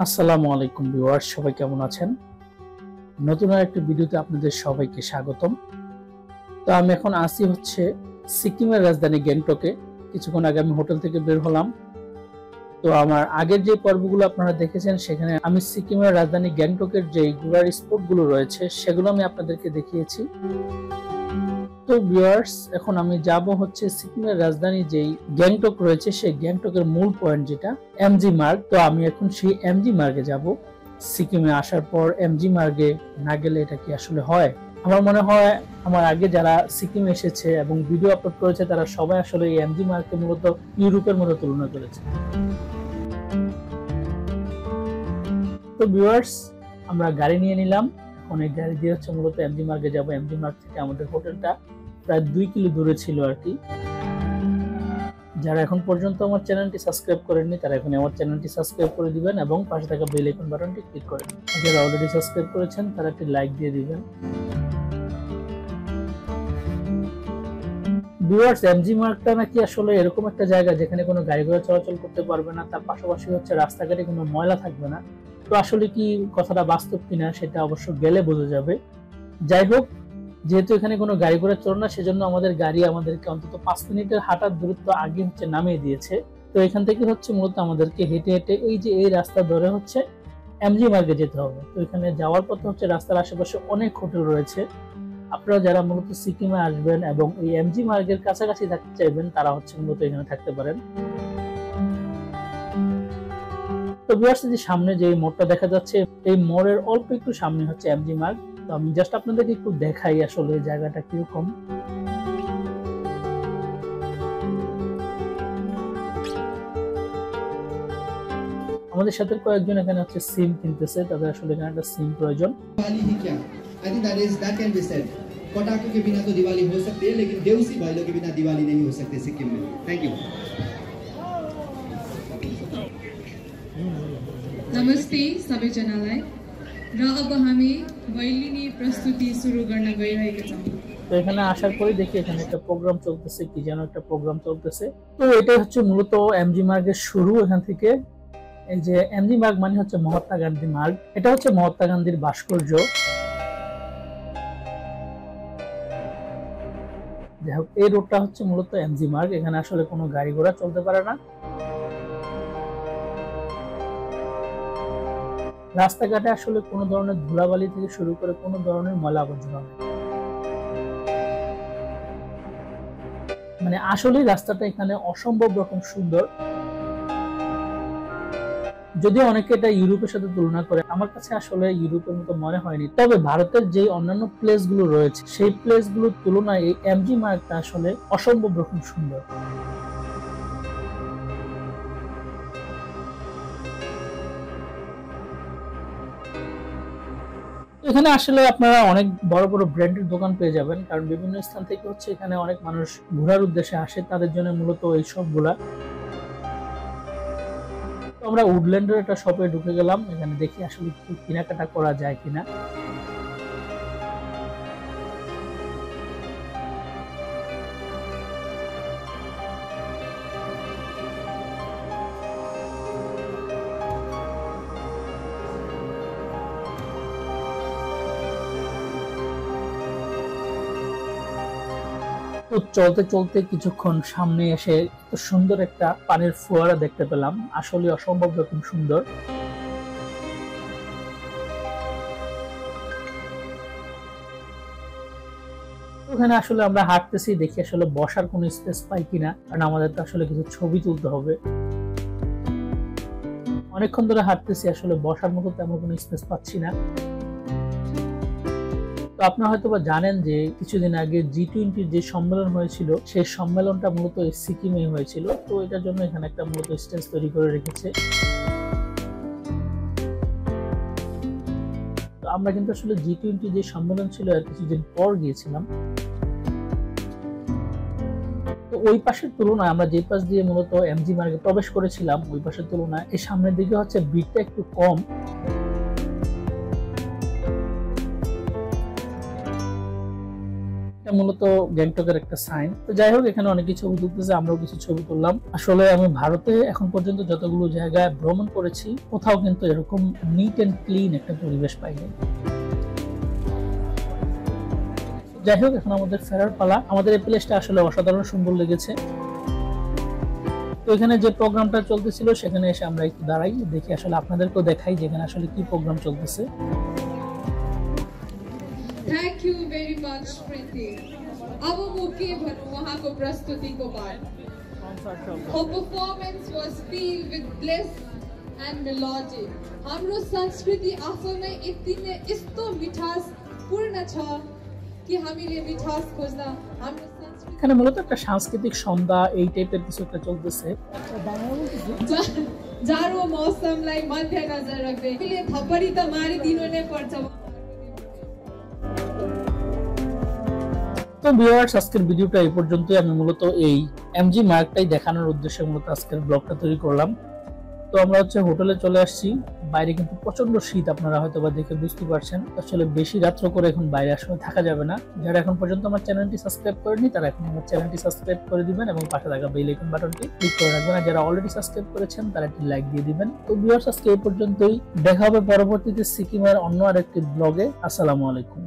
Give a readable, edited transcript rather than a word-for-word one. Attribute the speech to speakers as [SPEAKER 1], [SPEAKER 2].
[SPEAKER 1] আসসালামু আলাইকুম ভিউয়ার্স, সবাই কেমন আছেন? নতুন আরেকটি ভিডিওতে আপনাদের সবাইকে স্বাগতম। তো আমি এখন আসি হচ্ছে সিকিমের রাজধানী গ্যাংটকে। কিছুক্ষণ আগে আমি হোটেল থেকে বের হলাম। তো আমার আগের যে পর্বগুলো আপনারা দেখেছেন সেখানে আমি সিকিমের রাজধানী গ্যাংটকের যে ঘোরার স্পটগুলো রয়েছে সেগুলো আমি আপনাদেরকে দেখিয়েছি। তো ভিউয়ার্স, এখন আমি যাব হচ্ছে সিকিমের রাজধানী যেই গ্যাংটক রয়েছে সেই গ্যাংটকের মূল পয়েন্ট যেটা এমজি মার্গ। তো আমি এখন সেই এমজি মার্গে যাব। সিকিমে আসার পর এমজি মার্গে না গেলে এটা কি আসলে হয়? আমার মনে হয় আমার আগে যারা সিকিম এসেছে এবং ভিডিও আপলোড করেছে তারা সবাই আসলে এই এমজি মার্গকে মূলত ইউরোপের মতো তুলনা করেছে। তো ভিউয়ার্স, আমরা গাড়ি নিয়ে নিলাম। এখন এই গাড়ি দিয়ে হচ্ছে মূলত এমজি মার্গে যাব। এমজি মার্গ থেকে আমাদের হোটেলটা প্রায় 2 কিলো দূরে ছিল আর কি। যারা এখন পর্যন্ত আমার চ্যানেলটি সাবস্ক্রাইব করেননি তারা এখন আমার চ্যানেলটি সাবস্ক্রাইব করে দিবেন এবং পাশে থাকা বেল আইকন বাটনটি ক্লিক করেন। যারা অলরেডি সাবস্ক্রাইব করেছেন তারা একটি লাইক দিয়ে দিবেন। ভিউয়ার্স, এমজি মার্গটা নাকি আসলে এরকম একটা জায়গা যেখানে কোনো গাড়ি ঘোড়া চলাচল করতে পারবে না, তার পাশাপাশি হচ্ছে রাস্তাঘাটে কোনো ময়লা থাকবে না। তো আসলে কি কথাটা বাস্তব কিনা সেটা অবশ্য গেলে বোঝা যাবে। যাই হোক, যেহেতু এখানে কোনো গাড়ি ঘোড়া চলে না সেজন্য আমাদের গাড়ি আমাদেরকে অন্তত 5 মিনিটের হাঁটার দূরত্ব আগে হচ্ছে নামিয়ে দিয়েছে। তো এখান থেকে হচ্ছে মূলত আমাদেরকে হেঁটে হেঁটে এই যে এই রাস্তা ধরে হচ্ছে এমজি মার্গে যেতে হবে। তো এখানে যাওয়ার পথে হচ্ছে রাস্তার আশেপাশে অনেক হোটেল রয়েছে। আপনারা যারা মূলত সিকিমে আসবেন এবং এই এমজি মার্গের কাছাকাছি থাকতে চাইবেন তারা হচ্ছে মূলত এখানে থাকতে পারেন। তো ভিউয়ার্স, যে সামনে যে মোড়টা দেখা যাচ্ছে এই মোড়ের অল্প একটু সামনে হচ্ছে এমজি মার্গ। তো আমি জাস্ট আপনাদেরকে একটু দেখাই আসলে জায়গাটা কিরকম। আমাদের সাথে কয়েকজন এখানে হচ্ছে সিম কিনতেছে, তাদের আসলে এখানে একটা সিম প্রয়োজন।
[SPEAKER 2] पटाखों के बिना तो दिवाली हो सकती है, लेकिन देवसी भाइयों के बिना दिवाली नहीं हो सकती सिक्किम में। Thank you.
[SPEAKER 3] नमस्ते सबैजनालाई र अब हामी भैलिनी प्रस्तुति सुरु गर्न गइरहेका छौं।
[SPEAKER 1] তো এখানে আসার পরে দেখি এখানে একটা প্রোগ্রাম চলতেছে, কি যেন একটা প্রোগ্রাম চলতেছে। তো এটা হচ্ছে মূলত এমজি মার্গের শুরু। এখান থেকে এই যে এমজি মার্গ মানে হচ্ছে মহাত্মা গান্ধী মার্গ। এটা হচ্ছে মহাত্মা গান্ধীর ভাস্কর্য। যাই হোক, এই রোডটা হচ্ছে মূলত এমজি মার্গ। এখানে আসলে কোনো গাড়ি ঘোড়া চলতে পারে না। রাস্তাঘাটে আসলে কোনো ধরনের ধুলাবালি থেকে শুরু করে কোনো ধরনের ময়লা আবর্জনা নেই। মানে আসলে রাস্তাটা এখানে অসম্ভব রকম সুন্দর। যদিও অনেকে এটা ইউরোপের সাথে তুলনা করে, আমার কাছে আসলে ইউরোপের মতো মনে হয়নি। তবে ভারতের যে অন্যান্য প্লেস গুলো রয়েছে সেই প্লেস গুলোর তুলনায় এই এমজি মার্গটা আসলে অসম্ভব রকম সুন্দর। এখানে আসলে আপনারা অনেক বড় বড় ব্র্যান্ডের দোকান পেয়ে যাবেন, কারণ বিভিন্ন স্থান থেকে হচ্ছে এখানে অনেক মানুষ ঘোরার উদ্দেশ্যে আসে, তাদের জন্য মূলত এই সবগুলা। আমরা উডল্যান্ডের একটা শপে ঢুকে গেলাম। এখানে দেখি আসলে কি কেনাকাটা করা যায় কিনা। তো চলতে চলতে কিছুক্ষণ সামনে এসে এত সুন্দর একটা পানির ফোয়ারা দেখতে পেলাম, আসলে অসম্ভব রকম সুন্দর। ওখানে আসলে আমরা হাঁটতেছি, দেখি আসলে বসার কোনো স্পেস পাই কিনা, কারণ আমাদের তো আসলে কিছু ছবি তুলতে হবে। অনেকক্ষণ ধরে হাঁটতেছি, আসলে বসার মতো তেমন কোনো স্পেস পাচ্ছি না। তো আপনারা হয়তো বা জানেন যে কিছুদিন আগে G20 যে সম্মেলন হয়েছিল সেই সম্মেলনটা মূলত সিকিমে হয়েছিল। তো এটার জন্য এখানে একটা মূলত স্টেজ তৈরি করে রেখেছে। তো আমরা কিন্তু আসলে G20 যে সম্মেলন ছিল আর কিছুদিন পর গিয়েছিলাম। তো ওই পাশের তুলনায় আমরা যে পাশ দিয়ে মূলত এমজি মার্গে প্রবেশ করেছিলাম ওই পাশের তুলনায় এই সামনের দিকে হচ্ছে ভিড়টা একটু কম। মূলত গ্যাংটকের একটা সাইন। তো যাই হোক, এখানে অনেক ছবি তুলতেছে, আমরাও কিছু ছবি তুললাম। আসলে আমি ভারতে এখন পর্যন্ত যতগুলো জায়গায় ভ্রমণ করেছি, কোথাও কিন্তু এরকম নিট এন্ড ক্লিন একটা পরিবেশ পাইনি। যাই হোক, এখন আমাদের ফেরার পালা। আমাদের এই প্লেসটা আসলে অসাধারণ সুন্দর লেগেছে। তো এখানে যে প্রোগ্রামটা চলতেছিল সেখানে এসে আমরা একটু দাঁড়াই, দেখি আসলে আপনাদেরকেও দেখাই যেখানে আসলে কি প্রোগ্রাম চলতেছে।
[SPEAKER 3] Thank you very much, Priti. अब म के भनौँ उहाँको प्रस्तुतिको बारे। Her performance was filled with bliss and melody. हाम्रो संस्कृति आफैमै यस्तो मिठासपूर्ण छ कि हामीले मिठास खोज्न हाम्रो संस्कृति।
[SPEAKER 1] এখানে মূলত একটা সাংস্কৃতিক সন্ধ্যা এই টাইপের কিছু একটা চলতেছে।
[SPEAKER 3] जाडो मौसमलाई मध्यनजर राख्दै हामीले थप्पडी त मारिदिनु नै पर्छ।
[SPEAKER 1] তো ভিউয়ার্স, আজকের ভিডিওটা এই পর্যন্তই। আমি মূলত এই এমজি মার্কটাই দেখানোর উদ্দেশ্যে মূলত আজকের ব্লগটা তৈরি করলাম। তো আমরা হোটেলে চলে আসছি। বাইরে কিন্তু প্রচন্ড শীত, আপনারা হয়তো বা দেখে বুঝতে পারছেন। আসলে বেশি রাত্র করে এখন বাইরে আসলে থাকা যাবে না। যারা এখন পর্যন্ত আমার চ্যানেলটি সাবস্ক্রাইব করেনি তারা এখন আমার চ্যানেলটি সাবস্ক্রাইব করে দিবেন এবং পাশে থাকা বেল আইকন বাটনটি ক্লিক করে রাখবেন। আর যারা অলরেডি সাবস্ক্রাইব করেছেন তারা একটি লাইক দিয়ে দিবেন। তো ভিউয়ার্স, আজকে এই পর্যন্তই। দেখা হবে পরবর্তীতে সিকিমের অন্য আরেকটি ব্লগে। আসসালামু আলাইকুম।